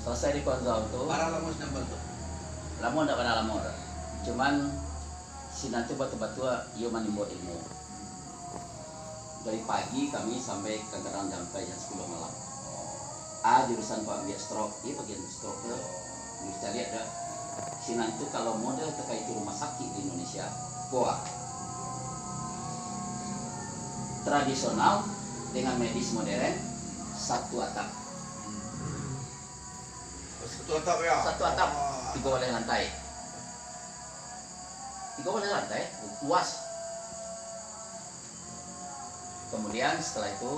Selesai di Konzau tuh. Para lamos nambal tuh. Lamo ndak pernah lamo. Cuman si nanti batu-batu iyo menimba ilmu. Dari pagi kami sampai kadang sampai jam 10 malam. Jurusan Pak Biak stroke, iya bagian stroke tuh. Bisa lihat dah. Si nanti kalau model terkait rumah sakit di Indonesia, goa. Tradisional dengan medis modern, satu atap. Satu atap ya. Satu atap, 3 oleh lantai. 3 oleh lantai, luas. Kemudian setelah itu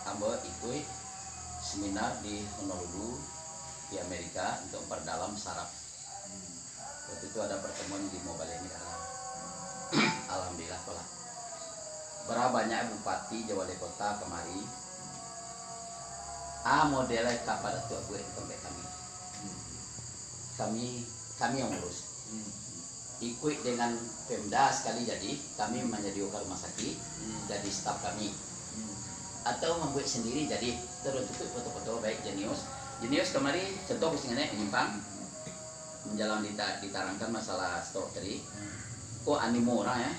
Ambo ikut seminar di Honolulu di Amerika untuk memperdalam saraf. Waktu itu ada pertemuan di Mobile ini karena alhamdulillah lah. Berapa banyak bupati Jawa Wali Kota kemari. Modelnya kapan itu gue tempat kami. Kami yang urus. Ikut dengan Pemda sekali jadi kami menyediakan rumah sakit jadi staf kami. Atau membuat sendiri jadi tertutup foto-foto baik jenius kemari contoh kusingannya menyimpang menjalan diterangkan masalah stroke tadi kok animo orang ya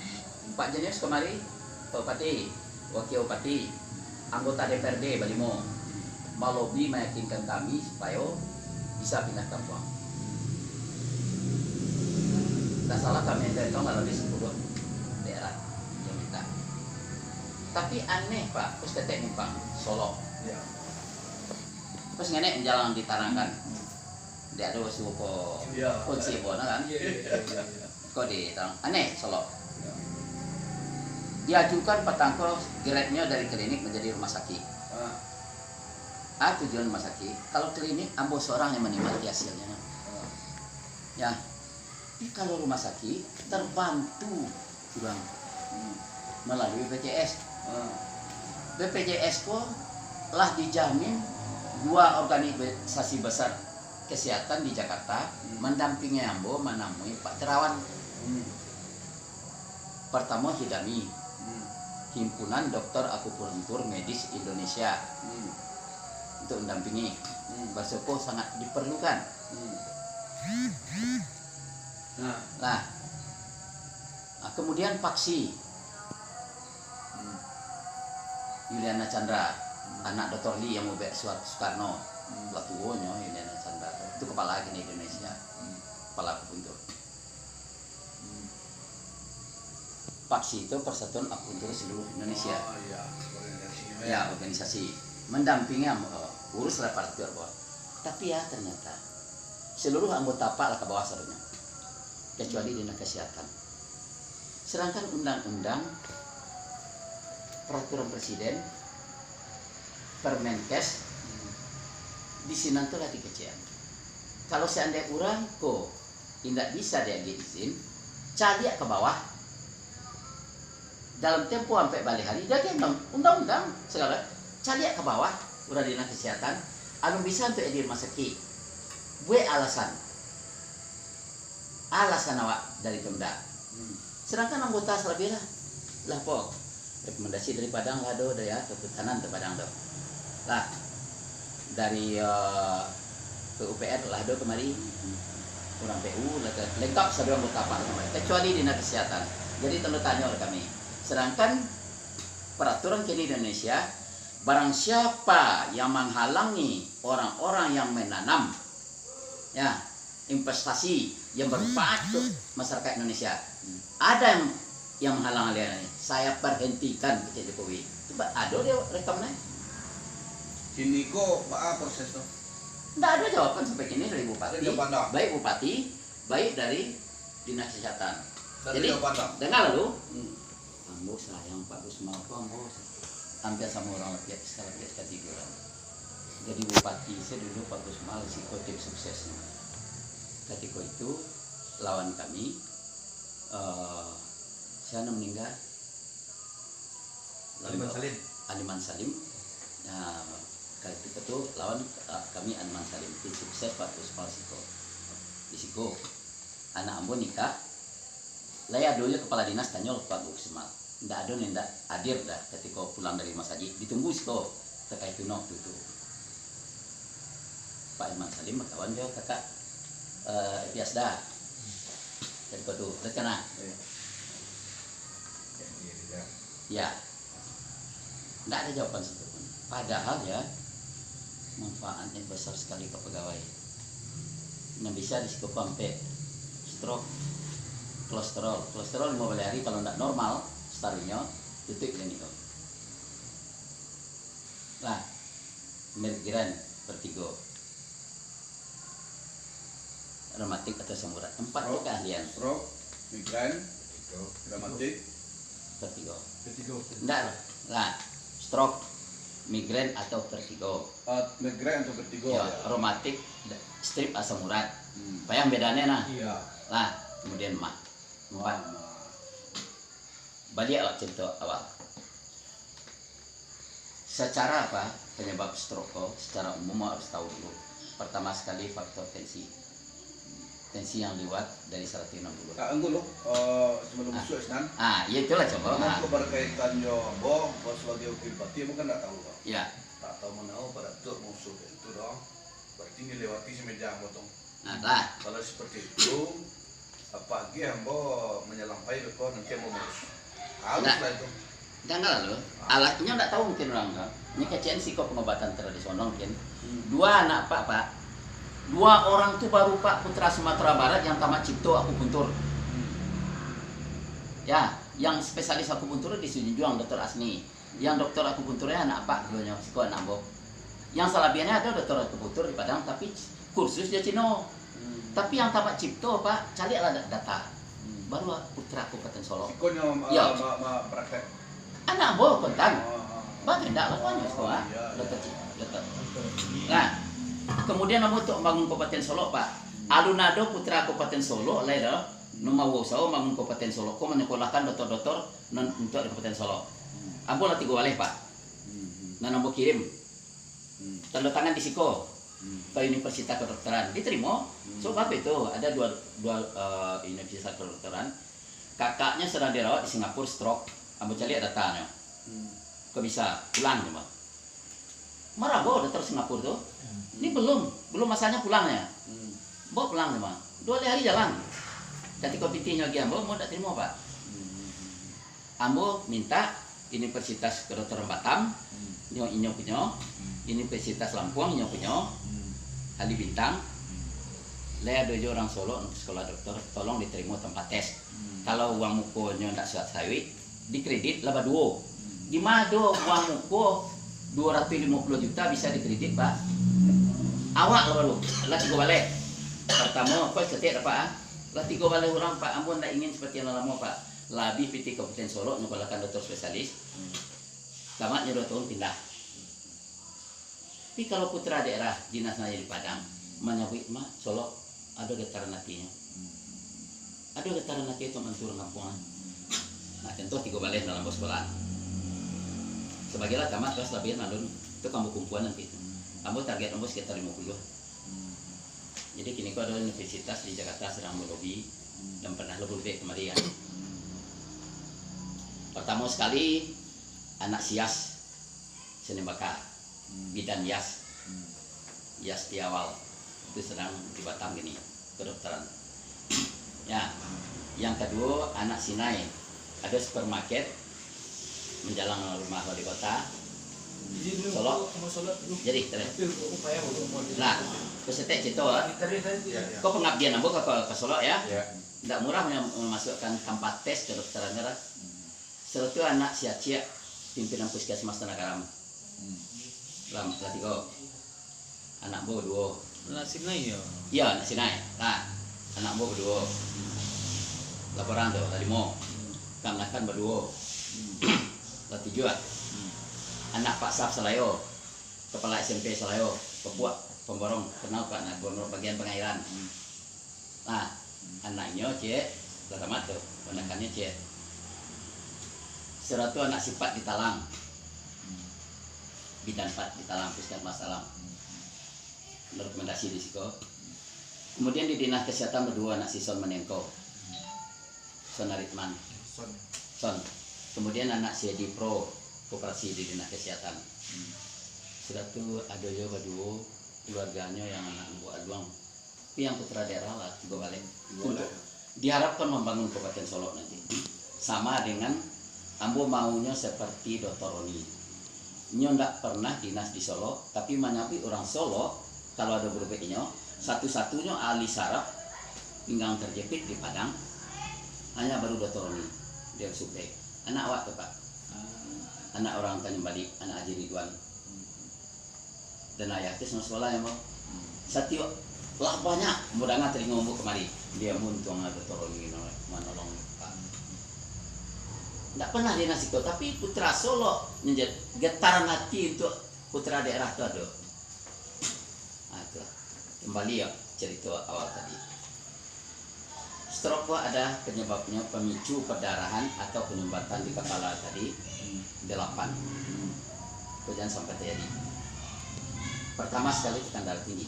Pak jenius kemari Pak Bupati Wakil Bupati anggota DPRD Balimo melobi meyakinkan kami supaya bisa pindah kampung. Tidak salah kami dari tahun lebih 10 daerah yang minta. Tapi aneh Pak, terus ketek nimpang Solo. Ya. Terus nenek menjalan ditarangkan. Dia ada suku kunci bona kan? Kok ditarang aneh Solo. Diajukan petangko grade-nya dari klinik menjadi rumah sakit. Tujuan rumah sakit. Kalau klinik ambo seorang yang menikmati hasilnya. Ya. Tapi kalau rumah sakit terbantu kurang melalui BPJS. BPJS kok telah dijamin 2 organisasi besar kesehatan di Jakarta mendampingi Ambo menemui Pak Terawan. Pertama Hidami, Himpunan Dokter Akupuntur Medis Indonesia, untuk mendampingi. Basoko sangat diperlukan. Nah, kemudian Paksi Yuliana Chandra, anak Dr. Lee yang mau Soekarno, latuonya Yuliana Chandra, itu kepala di Indonesia, kepala akupuntur. Paksi itu Persatuan Akupuntur Seluruh Indonesia. Ya, organisasi mendampingi urus reparatur bawah. Tapi ya ternyata seluruh anggota Pak lah ke bawah seluruhnya. Kecuali dinas kesehatan. Sedangkan undang-undang peraturan presiden Permenkes di sini tuh lagi kecil. Kalau seandainya orang kok tidak bisa dia izin, cari ke bawah dalam tempo sampai balik hari jadi undang-undang segala cari ke bawah udah dinas kesehatan anu bisa untuk di rumah sakit gue alasan awak dari Pemda. Sedangkan anggota selebih lah pok rekomendasi dari Padang lah do ya kehutanan ke Padang do lah dari PUPR lah do kemari kurang PU lengkap seluruh anggota Pak kemari kecuali dinas kesehatan. Jadi tanda tanya oleh kami. Sedangkan peraturan kini di Indonesia barang siapa yang menghalangi orang-orang yang menanam ya investasi yang bermanfaat untuk masyarakat Indonesia. Ada yang menghalang hal ini, saya perhentikan Pak Jokowi. Coba ada dia rekomnya. Sini kok proses tuh? Tidak ada jawaban sampai kini dari Bupati, baik Bupati, baik dari Dinas Kesehatan. Jadi dengar lalu, Ambo sayang Pak Gusmal, Ambo hampir sama orang pihak skala ketiga. Jadi Bupati saya dulu Pak Gusmal tim suksesnya. Ketika itu lawan kami saya meninggal Aliman Salim ya ketika itu lawan kami Aliman Salim tim sukses Pak Gusmal Siko anak Ambo nikah laya dulu kepala dinas tanyol Pak Gusmal ndak ada ndak hadir dah ketika pulang dari Mas Haji ditunggu Siko terkait itu Pak Iman Salim kawan dia kakak Piasda. Jadi kau tu, terkena. Ya, tidak ada jawaban satupun. Padahal ya manfaatnya besar sekali ke pegawai. Yang bisa risiko sampai stroke, kolesterol 15 hari kalau tidak normal, stabilnya tutup ini kau. Lah, migrain vertigo, rematik atau asam urat. 4 itu keahlian. Stroke, migrain, rematik, Vertigo. Enggak lah, stroke, migrain atau vertigo. migrain atau vertigo Ya, ya. rematik, strip asam urat. Apa yang bedanya nah? Iya. Lah, kemudian mah. 4. Balik awak contoh awal. Secara apa penyebab stroke secara umum harus tahu dulu. Pertama sekali faktor tensi. Tensi yang lewat dari 160. Enggak loh, sebelum masuk Isnan. Ya itulah coba. Karena keberkaitan yo boh sebagai wakil bupati mungkin tak tahu Pak. Ya. Tak tahu mana pada tuh musuh itu dong. Berarti ini lewati semeja potong. Nah, lah. Kalau seperti itu pagi ambo menyelampai ke nanti ambo ngurus. Haruslah itu. Jangan lalu. Alatnya enggak tahu mungkin orang enggak. Ini kecian sih kok pengobatan tradisional mungkin. 2 anak Pak. 2 orang tuh baru Pak putra Sumatera Barat yang tamat cipto akupuntur. Ya, yang spesialis akupuntur di Sujunjuang Dr. Asni. Yang dokter akupunturnya anak Pak dulunya siko anak Bo. Yang salabiannya ada dokter akupuntur di Padang tapi kursus dia Cino. Tapi yang tamat cipto Pak, carilah data. Baru putra Kabupaten Solo. Sikonya Ya. praktek. Anak Bo kontan. Bapak tidak lakukannya sekolah. Nah, kemudian kamu untuk membangun Kabupaten Solo Pak. Alunado putra Kabupaten Solo, lain Numawo Sao bangun Kabupaten Solo. Kau menyekolahkan dokter-dokter untuk di Kabupaten Solo. Ambo latih gue Pak. Nah, ambo kirim. Tanda tangan di Siko ke Universitas Kedokteran. Diterima. So apa itu? Ada dua Universitas Kedokteran. Kakaknya sedang dirawat di Singapura stroke. Ambo cari datanya. Kok bisa pulang coba? Marah Bo dokter Singapura tuh. Ini belum masanya pulangnya. Bo pulang coba. 2 hari jalan. Jadi kompetinya lagi Ambo mau tak terima Pak. Ambo minta Universitas Kedokteran Batam, inyo punya, Universitas Lampung inyo punya, Halilintar. Lea dojo orang Solo untuk sekolah dokter, tolong diterima tempat tes. Kalau uang mukonya tidak suat sawi, dikredit laba duo. Di mana uang muko 250 juta bisa dikredit Pak. Awak laba duo, lah 3 balik. Pertama, kau setiap Pak, lah 3 balik orang Pak. Ampun tak ingin seperti yang lama Pak. Labi PT Kabupaten Solo nyekolahkan dokter spesialis. Tamatnya 2 tahun pindah. Tapi kalau putra daerah dinasnya di Padang, menyebut mak Solo ada getaran hatinya. Ada getaran hati itu mentur kampungan. Nah contoh 3 balik dalam sekolah. Sebagianlah tamat kelas lebih nalun itu kamu kumpulan nanti. Kamu target kamu sekitar 50. Jadi kini kau ada universitas di Jakarta sedang melobi dan pernah lebih kemarin. Pertama sekali anak Sias seni bakar bidan Yas di awal itu sedang di Batam gini kedokteran. Ya, yang kedua anak Sinai ada supermarket menjalan rumah wali kota Solo. Jadi nah kesetek cito kok pengabdian ambo ke Solo ya. Tidak murah memasukkan tempat tes kedokteran merah. Satu anak sia-cia pimpinan puskesmas Tanah Karam. Lam tiga. Anak bo 2. Anak Sinai ya. Iya, anak Sinai. Nah, anak bo 2. Laporan tuh tadi mau. Kamnakan berdua. Lah 7. Anak Pak Saf Selayo. Kepala SMP Selayo, Papua, Pemborong, kenal Pak, nah Pemborong bagian pengairan. Nah, anaknya Cek, lah tamat tuh, ponakannya Cek. Seratu anak sifat di Talang. Bidan 4 di Talang, Puskesmas Talang. Rekomendasi di Siko. Kemudian di Dinas Kesehatan berdua anak Sison Menengko. Son Aritman. Son. Kemudian anak Siedi Pro, koperasi di Dinas Kesehatan. Seratu ada juga berdua keluarganya yang anak buat doang. Tapi yang putra daerah lah juga balik. Untuk diharapkan membangun Kabupaten Solo nanti. Sama dengan ambo maunya seperti Dr. Roni. Nyo ndak pernah dinas di Solo, tapi menyapi orang Solo kalau ada berbeda satu-satunya ahli saraf pinggang terjepit di Padang hanya baru Dr. Roni dia suplai. Anak awak tuh Pak. Anak orang Tanjung Bali, anak Haji Ridwan. Dan ayah itu sama sekolah ya mau. Satyo lah banyak mudah telinga ngomong kemari dia muntung ada Dr. Roni menolong Pak. Nggak pernah dia nasi kau, tapi putra Solo menjadi getaran hati untuk putra daerah itu ada. Nah, itulah. Kembali ya cerita awal tadi. Stroke ada penyebabnya pemicu perdarahan atau penyumbatan di kepala tadi 8. Kau jangan sampai terjadi. Pertama sekali tekanan darah tinggi.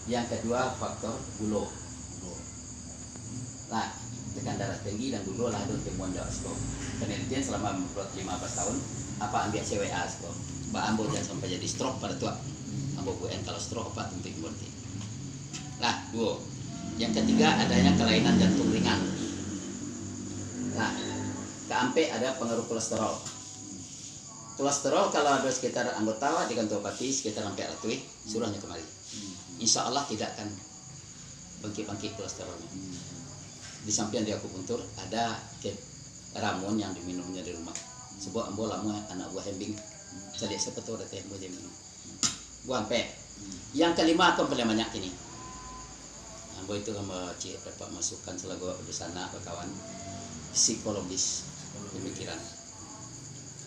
Yang kedua faktor gula. Nah, tekanan darah tinggi dan gula lah ada temuan jauh sekolah. Penelitian selama 15 tahun apa ambil CWA sekolah. Mbak Ambo jangan sampai jadi stroke pada tua. Ambo UN kalau stroke apa tentu berarti. Nah, 2. Yang ketiga adanya kelainan jantung ringan. Nah, keempat ada pengaruh kolesterol. Kolesterol kalau ada sekitar anggota di kantor pati sekitar 400 suruhnya kemari. Insya Allah tidak akan bangkit-bangkit kolesterolnya. Di samping dia akupuntur ada ramuan yang diminumnya di rumah. Sebuah ambo lama anak buah hembing. Jadi siapa tahu ada teh buah hembing. Buah ampe. Yang kelima aku paling banyak ini. Ambo itu kan dapat masukan selagu di sana kawan psikologis pemikiran.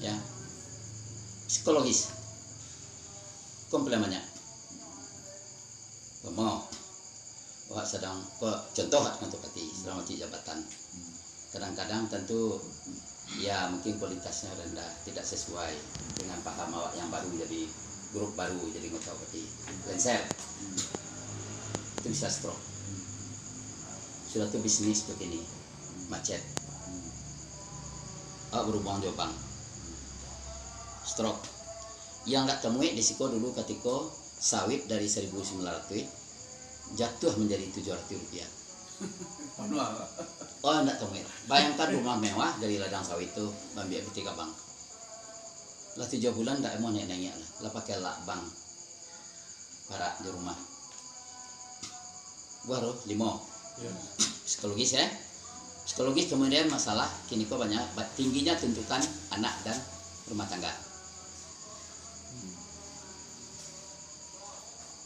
Ya. Psikologis. Komplemennya. Mau wah sedang contoh untuk pati selama di jabatan. Kadang-kadang tentu ya mungkin kualitasnya rendah, tidak sesuai dengan paham awak yang baru jadi grup baru jadi anggota pati. Lenser. Itu bisa stroke. Sudah tuh bisnis begini macet. Berhubung jobang. Stroke. Yang nggak temui risiko dulu ketika sawit dari 1.900 jatuh menjadi 700 rupiah. Oh enggak temui. Bayangkan rumah mewah dari ladang sawit itu ambil ketika bang. Lah 3 bulan enggak mau nanya lah. Lah pakai lak bang. Para di rumah. Baru 5. Ya. Psikologis ya. Psikologis kemudian masalah kini kok banyak tingginya tuntutan anak dan rumah tangga.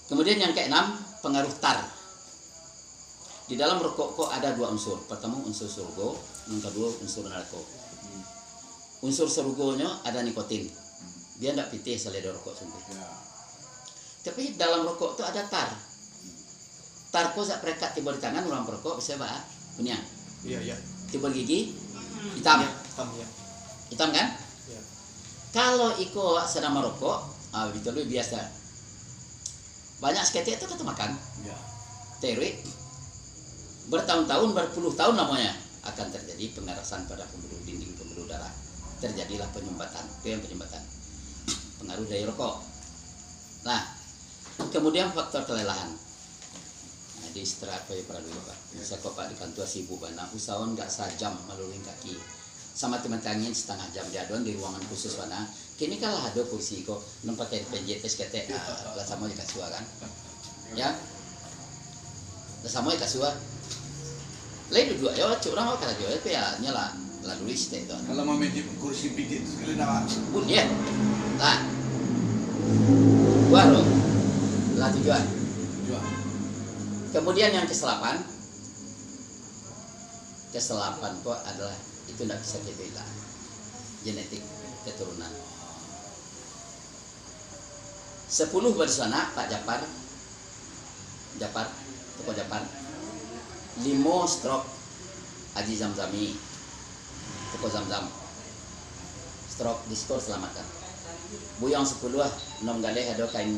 Kemudian yang ke-6 pengaruh tar. Di dalam rokok kok ada 2 unsur. Pertama unsur surgo, yang kedua unsur narko. Unsur surgonya ada nikotin. Dia tidak pitih seleda rokok sendiri. Tapi dalam rokok itu ada tar. Tar kok sak prekat tiba di tangan orang perokok bisa bah kuning. Iya. Tiba gigi hitam. Ya. Hitam kan? Ya. Kalau iko sedang merokok, itu lebih biasa. Banyak seketik itu kita makan. Ya. Teori bertahun-tahun, berpuluh tahun namanya akan terjadi pengerasan pada pembuluh dinding, pembuluh darah. Terjadilah penyumbatan, itu yang penyumbatan. Pengaruh dari rokok. Nah, kemudian faktor kelelahan. Nah, di istirahat pada dulu Pak. Bisa kok Pak di kantor sibuk banget. Usahawan nggak sejam melalui kaki. Sama teman tangin setengah jam di adon di ruangan khusus mana. Kini kalah ada kursi kok nampak kayak penjetes ketek lah sama di kasua kan. Ya. Lah sama di kasua. Lain dua ya curang kok kalau jual ya nyala lalu list itu. Kalau mau main kursi pijit sekali nama. Pun ya. Lah. Baru. Lah tujuan. Kemudian yang ke-8 kok adalah itu tidak bisa kita bilang genetik keturunan. 10 bersana Pak Toko Japar 5 stroke Haji Zamzami Toko Zamzam stroke diskor selamatkan. Buyang 10 nom galeh ada kain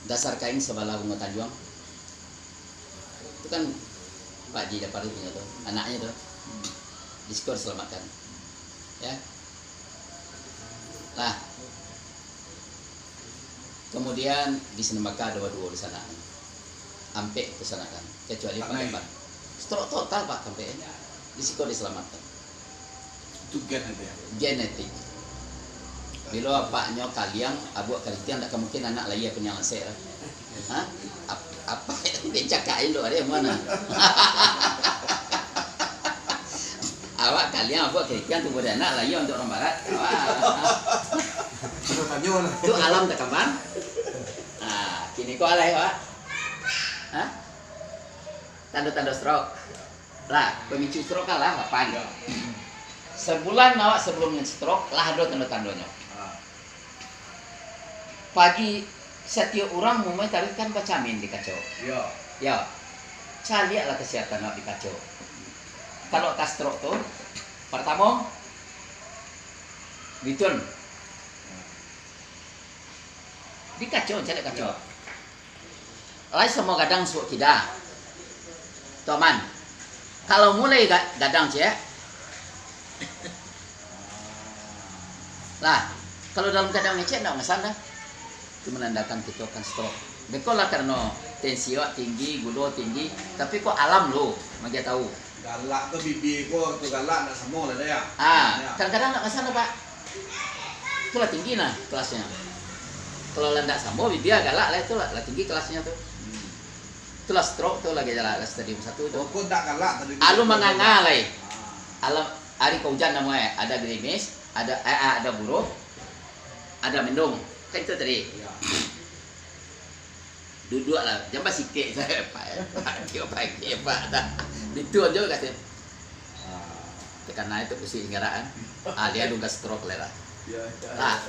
dasar kain sebelah bunga Tanjuang itu kan Pak Haji Japar punya tuh anaknya tuh diskor selamatkan ya. Nah Kemudian di Senemaka ada dua di sana. Ampe ke sana kan. Kecuali Tak Pak naik. Depan. Stroke total Pak sampai. Di situ diselamatkan. Itu gen itu ya. Genetik. Bila apaknya kalian, abu kalian tak mungkin anak lagi punya lasek. Hah? Apa yang dia cakain lo ada yang mana? Awak kalian abu kalian tuh buat anak lagi untuk orang barat. Itu alam tak kapan? Nah, kini kau alai Pak. Hah? Tanda-tanda stroke. Lah, pemicu stroke kalah apa? Sebulan awak sebelumnya stroke lah ada tanda-tandanya. Pagi setiap orang mulai tarikan bacamin di kacau. Ya. Ya, carilah kesehatan awak di kacau. Kalau tas stroke tuh, pertama, bitun. Di kacau, cari kacau. Lai semua gadang suuk tidak. Teman, kalau mulai gadang cek, lah, kalau dalam gadang ngecek nak ngesan dah. Itu menandakan kita akan stroke. Bekolah karena tensi awak tinggi, gula tinggi, tapi kok alam lo, magi tahu. Galak ke bibi ko tu galak nak semua lah dia. Kadang-kadang nak ngesan Pak. Itulah tinggi nah kelasnya. Kalau landak sama dia galak lah itulah tinggi kelasnya tuh. Itulah stroke tuh lagi jalan stadium 1 tuh. Kau tak galak tadi. Alu menganga lah. Alam hari hujan namanya ada gerimis, ada buruk, ada mendung. Kan itu tadi. Ya. Duduk lah, jangan sikit saya Pak. Dah. Itu aja kata. Karena itu pusing inggaraan. Dia juga stroke lah. Ya. Nah,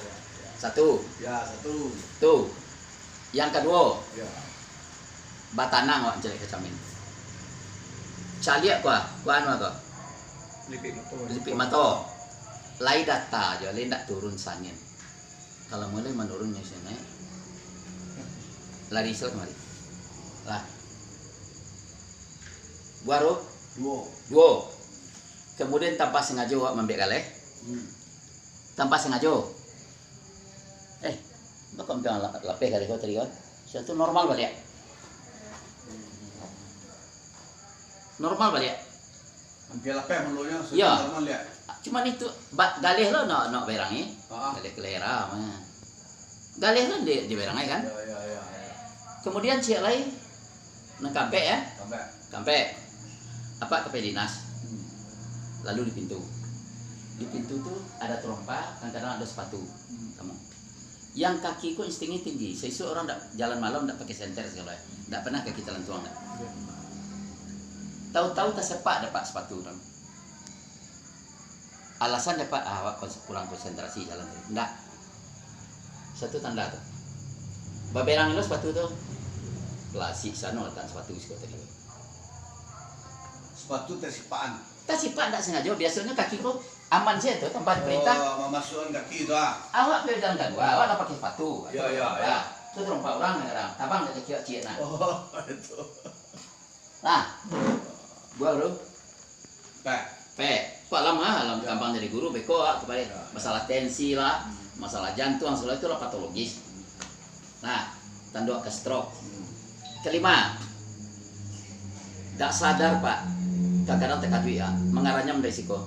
satu. Ya, satu. Tuh. Yang kedua, Ya. batanang awak jelek kecamin. Caliak gua anu gua. Lipik mata. Lai data aja, lai ndak turun sangin. Kalau mulai menurunnya sini, lari sel kemari. Lah. Baru dua. Kemudian tanpa sengaja awak membek galeh. Tanpa sengaja. Bakal bilang lapeh kali kau tadi kan. Satu normal balik. Normal balik. Hampir lapar melunya Ya. normal ya. Cuman itu galih lo nak berang ni. Galih kelera mah. Galih lo di berang kan. Ya. Kemudian cik lain nak kampe ya. Sampai. Kampe. Apa ke dinas. Lalu di pintu. Di pintu tuh ada terompa, kadang-kadang ada sepatu. Kamu. Yang kakiku instingnya tinggi. Sesuatu orang jalan malam tak pakai senter segala. Tak pernah kaki telantuang tak. Tahu-tahu tersepak dapat sepatu orang. Alasan dapat awak kurang konsentrasi jalan tu. Enggak. Satu tanda tu. Baberang itu sepatu tu. Klasik sana letak sepatu sikot tadi. Sepatu tersipaan. Tersipak tak sengaja. Biasanya kakiku aman sih tu tempat perintah. Memasukkan kaki tu ah. Awak pergi jalan kedua, awak tak pakai sepatu. Ya. Itu terompak orang kadang. Tabang tak kecil-kecil nak. Oh, itu. Nah. Gua dulu. Pak. Pak lama gampang jadi guru beko kepada masalah tensi lah, masalah jantung segala itu lah patologis. Nah, tanda ke stroke. Kelima, tak sadar Pak, kadang-kadang tekadu ya, mengarahnya resiko.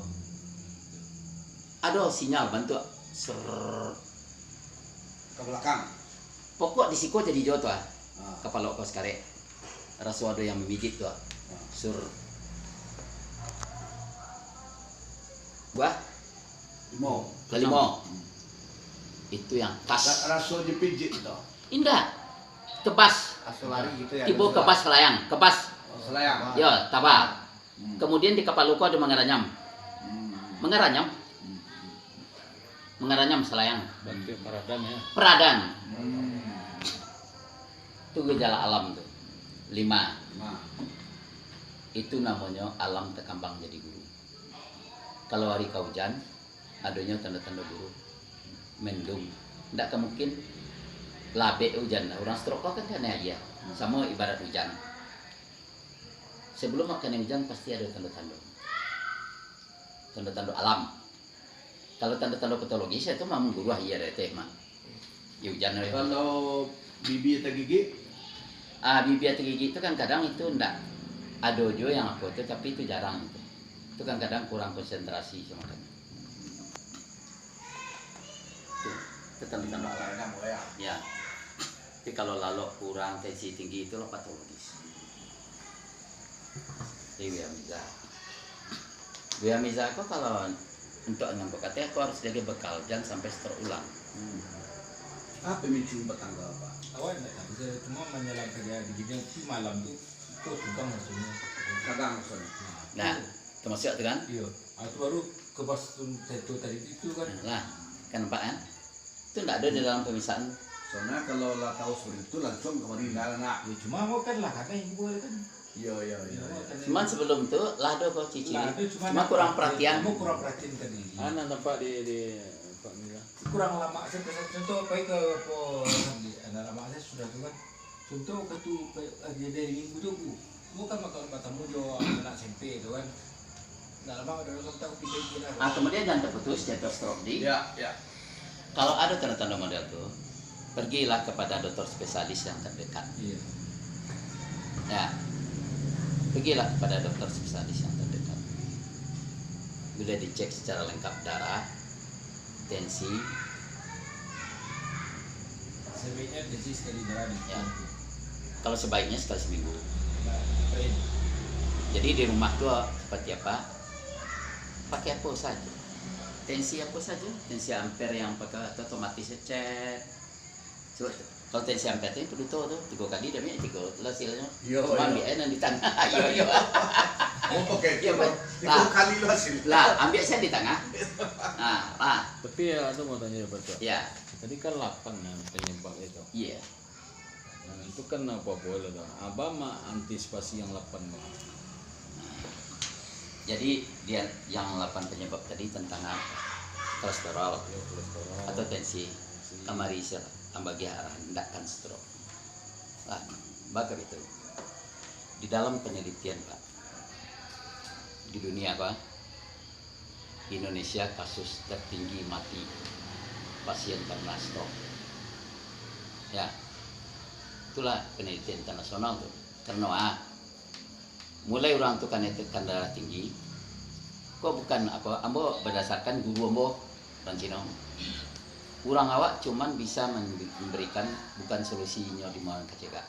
Ada sinyal bantu Ke belakang. pokok disiko jadi jauh tuh, kepala kos karek. Rasa ada yang memijit tuh, buah limo. Itu yang pas. Rasa dipijit tu. Indah. Kebas. Asolari gitu ya. Tiba kebas kelayang, kebas. Selayang. Ya, tabah. Kemudian di kepala luka ada mengaranyam. Mengaranyam selayang. Berarti peradan ya. Peradan. Itu gejala alam tuh. 5. Itu namanya alam terkambang jadi guru. Kalau hari hujan, adanya tanda-tanda buruk. Mendung. Tidak mungkin labe hujan. Orang stroke kan kena aja. Sama ibarat hujan. Sebelum kena hujan pasti ada tanda-tanda. Tanda-tanda alam. Kalau tanda-tanda patologis itu memang guru iya dari tema. Ya hujan ya. Kalau bibi atau gigi, Bibi atau gigi itu kan kadang itu enggak ada juga yang aku itu, tapi itu jarang itu. Itu kan kadang kurang konsentrasi sama kan. Itu tanda-tanda awal. enak ya. Ya. Tapi kalau lalu kurang tensi tinggi itu patologis. Jadi Miza aku kalau untuk nyambung katanya aku harus jadi bekal jangan sampai terulang. Apa micin petangga Pak? Awal enggak tahu, saya cuma menyelam kerja di gini tapi malam itu tukang maksudnya. Kadang soalnya. Nah, termasuk itu kan? Iya. Itu baru ke pas itu tadi itu kan. Lah, kan nampak kan? Itu enggak ada di dalam pemisahan. Soalnya kalau lah tahu seperti itu langsung kemarin nak. Ya cuma mau kan lah karena ibu kan. Iya. Cuman sebelum itu lah ada kok cici. Lah, itu Cuma kurang perhatian. Kamu kurang perhatian tadi. Ana nampak di Pak Mila. Kurang lama saya contoh apa ke anak lama saya sudah tuh kan. Contoh ke tu dia dari minggu tu bukan makan batamu jo anak SMP itu kan. Nggak lama udah langsung tahu pikir lah. Kemudian jangan terputus jatuh stroke di. Ya. Kalau ada tanda-tanda model tuh, pergilah kepada dokter spesialis yang terdekat. Iya. Ya, pergilah kepada dokter spesialis yang terdekat. Bila dicek secara lengkap darah, tensi, Sebaiknya desi sekali jalan. Ya. Kalau sebaiknya sekali seminggu. Baik. Jadi di rumah tuh seperti apa? Pakai apa saja. Tensi apa saja? Tensi ampere yang pakai otomatis cek. Coba, kalau tensi ampere itu tuh 3 kali dia punya 3 hasilnya. Iya, Cuma iya. ambil yang di tengah. Iya. Mau pakai Iya, Pak. tiga kali lu hasil. Lah, ambil saya di tengah. Nah, Tapi ya ada mau tanya betul. ya, Tadi kan 8 yang penyebab itu. iya. Nah, itu kan apa boleh dong. Abah mah antisipasi yang 8 bang. Jadi dia yang 8 penyebab tadi tentang kolesterol Ya, kolesterol. atau tensi, kamarisel, ambagi arah hendakkan stroke. Nah, bakar itu. Di dalam penelitian Pak, di dunia Pak, Indonesia kasus tertinggi mati pasien karena stroke. Ya, itulah penelitian internasional tuh. Karena mulai orang tuh kan tekan darah tinggi, kok bukan apa, ambo berdasarkan guru ambo orang Cina. Kurang awak cuman bisa memberikan bukan solusinya di mana kecegah.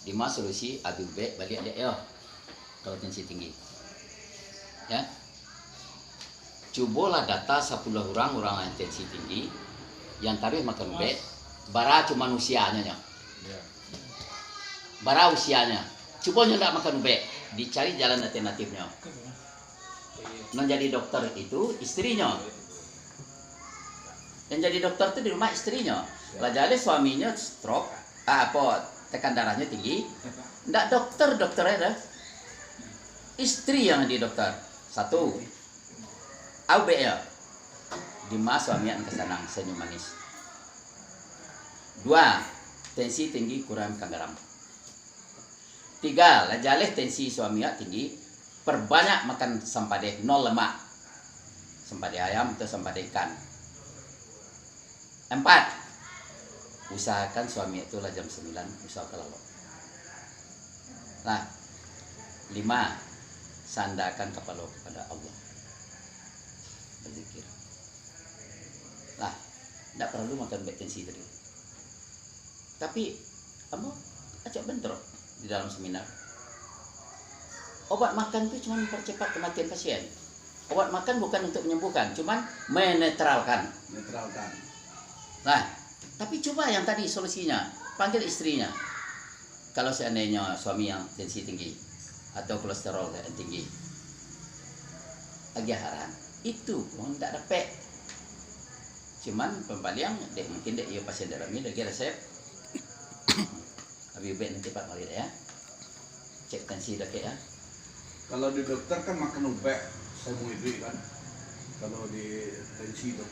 Di mana solusi aduh balik ada ya kalau tensi tinggi. Ya. Cobalah data 10 orang yang tensi tinggi yang tarif makan bed, bara cuman usianya nya. Ya. Bara usianya. Coba ndak makan bed, dicari jalan alternatifnya. Menjadi dokter itu istrinya. Yang jadi dokter itu di rumah istrinya. Lah jadi suaminya stroke, tekan darahnya tinggi. Ndak dokter ada. Istri yang di dokter. 1. AUB ya. Dimas suami yang kesenang senyum manis. 2. Tensi tinggi kurang makan garam. 3. Lajaleh tensi suami tinggi, perbanyak makan sempade, 0 lemak. Sempade ayam atau sempade ikan. 4. Usahakan suami itu lah jam 9 usahakan lalu. Nah, 5. Sandarkan kepala kepada Allah. Berzikir. Lah, tidak perlu makan tensi tadi. Tapi, kamu acak bentrok di dalam seminar. Obat makan itu cuma mempercepat kematian pasien. Obat makan bukan untuk menyembuhkan, cuma menetralkan. Netralkan. Nah, tapi coba yang tadi solusinya, panggil istrinya. Kalau seandainya suami yang tensi tinggi atau kolesterol yang tinggi, agak haran, itu pun tidak dapat. Cuman pembalian, mungkin dia pasien darah ini lagi resep. Habis baik nanti Pak Malir ya, cek tensi dah ya. Kalau di dokter kan makan obat semuanya kan. Kalau di tensi itu.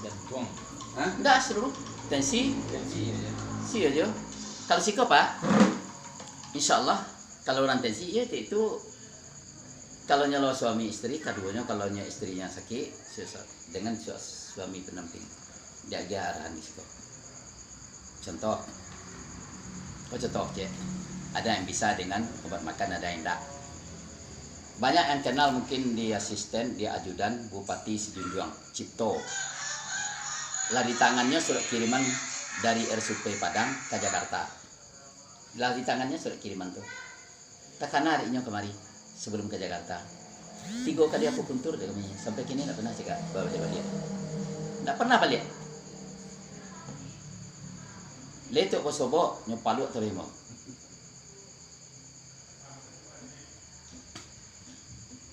Dan tuang. Hah? Enggak seluruh tensi, Tensi ya. si aja. Kalau siko Pak, insya Allah kalau orang tensi ya itu kalau nyalo suami istri, keduanya kalau istrinya sakit dengan suami pendamping, jaga arahan di siko. Contoh, contoh cek, ada yang bisa dengan obat makan, ada yang enggak. Banyak yang kenal mungkin dia asisten, dia ajudan Bupati Sejunjung Cipto. Lah di tangannya surat kiriman dari RSUP Padang ke Jakarta. Lah di tangannya surat kiriman tuh. Takana harinya kemari sebelum ke Jakarta. 3 kali aku kuntur deh kami. Sampai kini tidak pernah cakap balik. Tidak pernah balik. Letuk ko sobo nyopalu terima.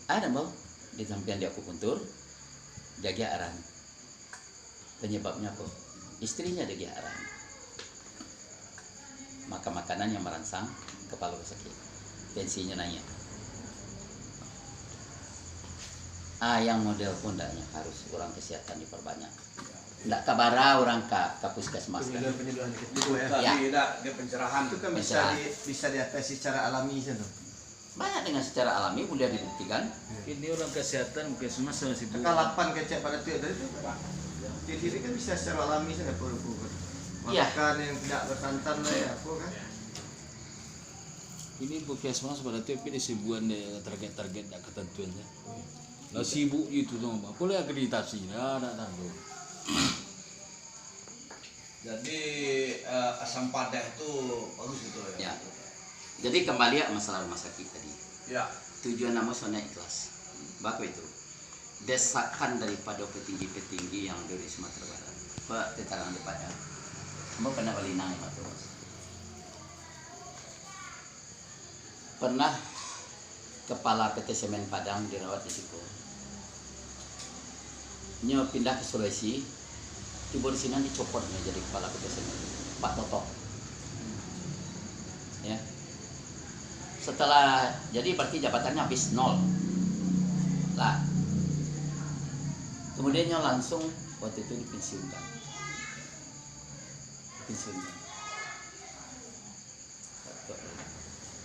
Ada mau di sampean dia aku kuntur jaga aran. Penyebabnya apa? Istrinya jaga aran. Maka makanan yang merangsang kepala sakit. Tensinya naik. Yang model pun ndaknya harus orang kesehatan diperbanyak. Ndak kabara orang ke puskesmas kan. Penyuluhan gitu ya. Ya. Tapi tidak dia pencerahan. Itu kan bisa diatasi secara alami saja. Banyak dengan secara alami mudah dibuktikan. Ini orang kesehatan mungkin semua sibuk. Kekalapan kecek pada tuh dari itu. Jadi kan bisa secara alami saja produk. Iya. Makan yang tidak bersantan lah ya, apa kan? Ini puskesmas pada tiap ini sibuan deh target-target dan ketentuannya. Lah sibuk itu tuh, boleh akreditasi, ada tahu. Jadi asam padah itu bagus gitu ya. Ya. Jadi kembali ya masalah rumah sakit tadi. Ya. Tujuan nama soalnya ikhlas. Baku itu. Desakan daripada petinggi-petinggi yang ada di Sumatera Barat. Pak keterangan depannya. Kamu pernah balinang ya Pak? Pernah kepala PT Semen Padang dirawat di situ. Nyo pindah ke Sulawesi, tiba di sini dicopotnya jadi kepala PT Semen, Pak Toto. Ya. Setelah jadi berarti jabatannya habis 0. Lah. Kemudian nyo langsung waktu itu dipensiunkan.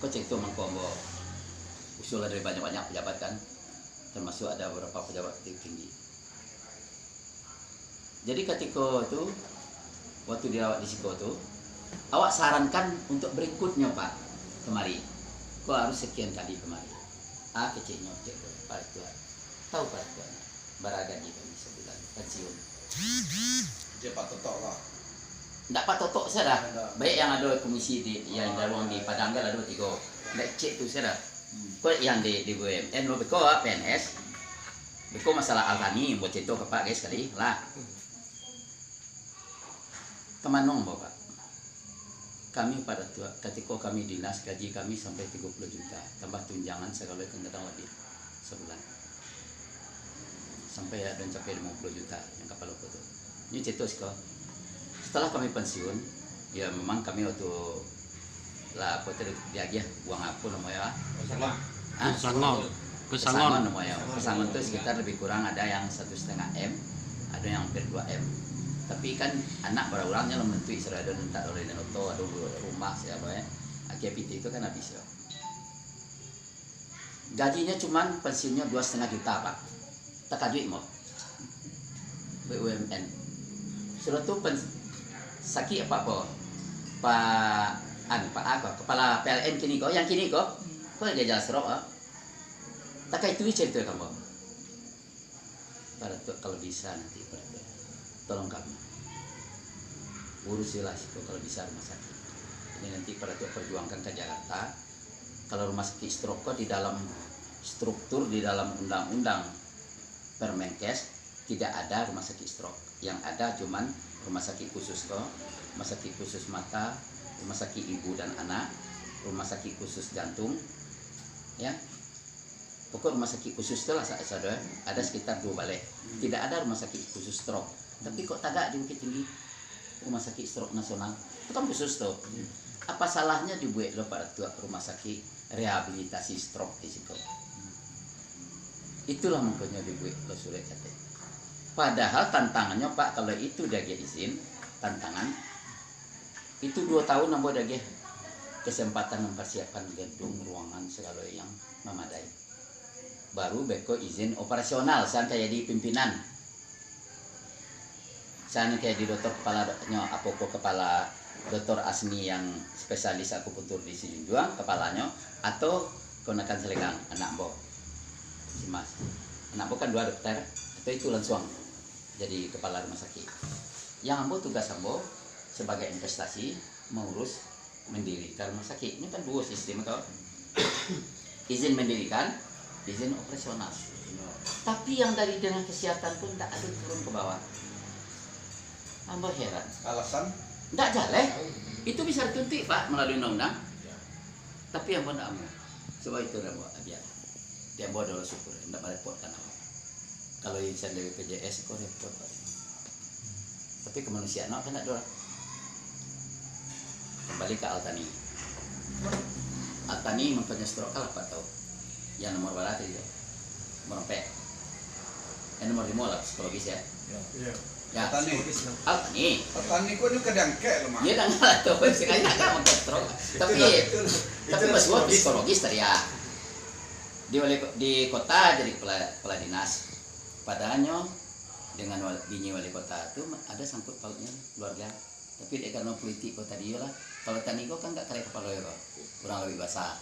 Kok cek itu mengkombo usulan dari banyak-banyak pejabat kan, termasuk ada beberapa pejabat tinggi. Jadi ketika itu waktu dirawat di Siko itu, awak sarankan untuk berikutnya Pak kemari. Kok harus sekian kali kemari. Kecilnya cek Pak Tua. Tahu Pak Tua. Baragaji kami sebulan pensiun. Cepat totok lah. Ndak Pak Toto saya dah. Baik yang ada komisi di yang dalam di Padang ada 2 3. Ndak cek tu saya dah. Kok yang di BUMN lo beko PNS. Beko masalah altani buat itu ke Pak guys sekali lah. Kemanong Bapak. Kami pada tua ketika kami dinas gaji kami sampai 30 juta tambah tunjangan segala kadang lebih sebulan. Sampai ada mencapai 50 juta yang kapal itu. Ini cetus kok. Setelah kami pensiun, ya memang kami waktu lah apa tadi dia buang apa namanya? Pesangon namanya. Pesangon itu sekitar lebih kurang ada yang 1,5 M, ada yang hampir 2 M. Tapi kan anak berulang-ulangnya menentu Israel dan tak oleh Nenoto, ada rumah siapa ya. AKPT itu kan habis ya. Gajinya cuman pensiunnya 2,5 juta Pak. Tak kaji mau. BUMN. Sudah tuh sakit apa Pak kepala PLN kini kok yang kini kok dia jalan serok tak itu cerita kamu pada tuh kalau bisa nanti tolong kami urusilah itu kalau bisa rumah sakit ini nanti pada tuh perjuangkan ke Jakarta kalau rumah sakit stroke di dalam struktur di dalam undang-undang Permenkes tidak ada rumah sakit stroke yang ada cuman rumah sakit khusus rumah sakit khusus mata, rumah sakit ibu dan anak, rumah sakit khusus jantung, ya. Pokok rumah sakit khusus itulah saudara ada sekitar 2 balai. Tidak ada rumah sakit khusus stroke. Tapi kok tak ada di Bukit Tinggi rumah sakit stroke nasional? Itu kan khusus tuh. Apa salahnya dibuat lo pada rumah sakit rehabilitasi stroke di situ? Itulah makanya dibuat lo sulit kata. Padahal tantangannya Pak kalau itu dia izin tantangan itu 2 tahun nambah dia kesempatan mempersiapkan gedung ruangan segala yang memadai baru beko izin operasional saya kayak di pimpinan saya kayak di dokter kepala apoko kepala Dr. Asni yang spesialis akupuntur di Sijunjuang kepalanya, atau kenakan Selekang anak Bo si Mas. Anak Bo kan 2 dokter, atau itu langsung jadi kepala rumah sakit. Yang Ambo tugas Ambo sebagai investasi mengurus mendirikan rumah sakit. Ini kan 2 sistem atau izin mendirikan, izin operasional. Tapi yang dari dinas kesehatan pun tak ada turun ke bawah. Ambo heran. Alasan? Tidak jalan. Itu bisa dituntut Pak melalui undang-undang. Tapi Ambo tidak mau. Sebab itu Ambo biar. Dia Ambo adalah syukur. Tidak merepotkan Ambo. Kalau izin dari BPJS kok repot Pak. Tapi kemanusiaan kan tidak ada. Kembali ke Altani. Altani mempunyai stroke kalah Pak tahu. Yang nomor berapa itu? Nomor 4. Nomor 5 lah psikologis ya. Iya. Ya. Altani. Altani. Altani kok juga dangkek lemah. Iya dah ngalah tuh. Sekali nak kan stroke. Tapi pas gua psikologis tadi ya. Di kota jadi kepala dinas. Padahalnya dengan bini wali kota itu ada sangkut pautnya keluarga. Tapi dia karena politik kota dia lah. Kalau tani kok kan nggak kaya kepala ya, kurang lebih basah.